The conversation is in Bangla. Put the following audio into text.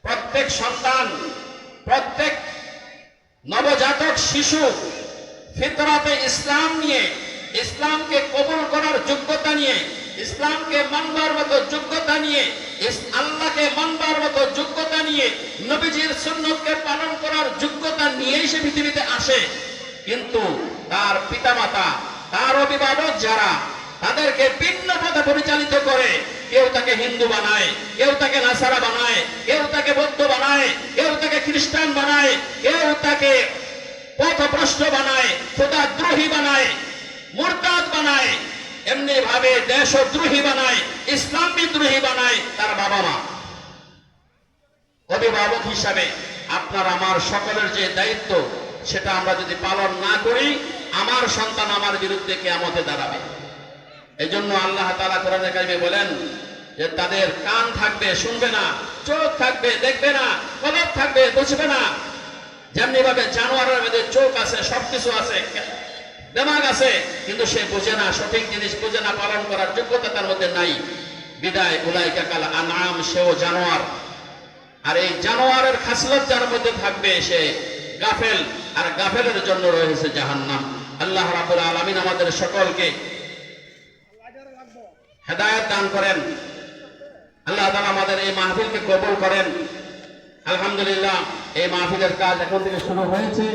প্রত্যেক সন্তান, প্রত্যেক নবজাতক শিশু ফিতরাতে ইসলাম নিয়ে, ইসলামকে কবুল করার যোগ্যতা নিয়ে, ইসলামকে মানবার মতো যোগ্যতা নিয়ে, আল্লাহকে মানবার মতো যোগ্যতা নিয়ে, নবীজির সুন্নতকে পালন করার যোগ্যতা নিয়েই সে পৃথিবীতে আসে। কিন্তু তার পিতামাতা, তার অভিভাবক যারা তাদেরকে ভিন্ন পথে পরিচালিত করে, কেউ তাকে হিন্দু বানায়, কেউ তাকে নাসারা বানায়, কেউ তাকে বৌদ্ধ বানায়, কেউ তাকে খ্রিস্টান বানায়, কেউ তাকে পথভ্রষ্ট বানায়, খোদাদ্রোহী বানায়, মুরতাদ বানায়, এমনি ভাবে দেশদ্রোহী বানায়, ইসলাম বিদ্রোহী বানায় তার বাবা মা। অভিভাবক হিসাবে আপনার আমার সকলের যে দায়িত্ব, সেটা আমরা যদি পালন না করি, আমার সন্তান আমার বিরুদ্ধে কিয়ামতে দাঁড়াবে। এই জন্য আল্লাহ তাআলা কোরআনে কারিমে বলেন যে তাদের কান থাকবে শুনবে না, চোখ থাকবে দেখবে না, কলব থাকবে বুঝবে না। যেমনি ভাবে জানোয়ারের মধ্যে চোখ আছে, সবকিছু আছে, দিমাগ আছে, কিন্তু সে বোঝে না, সঠিক জিনিস বোঝে না, পালন করার যোগ্যতা তার মধ্যে নাই। বিদায় উলাইকা কাল আনআম, সেও জানোয়ার। আর এই জানোয়ারের খাসলত যার মধ্যে থাকবে সে গাফেল, আর গাফেলের জন্য রয়েছে জাহান্নাম। আল্লাহ রাব্বুল আলামিন আমাদের সকলকে হেদায়েত দান করেন। আল্লাহ তাআলা আমাদের এই মাহফিলকে কবুল করেন। আলহামদুলিল্লাহ, এই মাহফিলের কাজ এখন থেকে শুরু হয়েছে।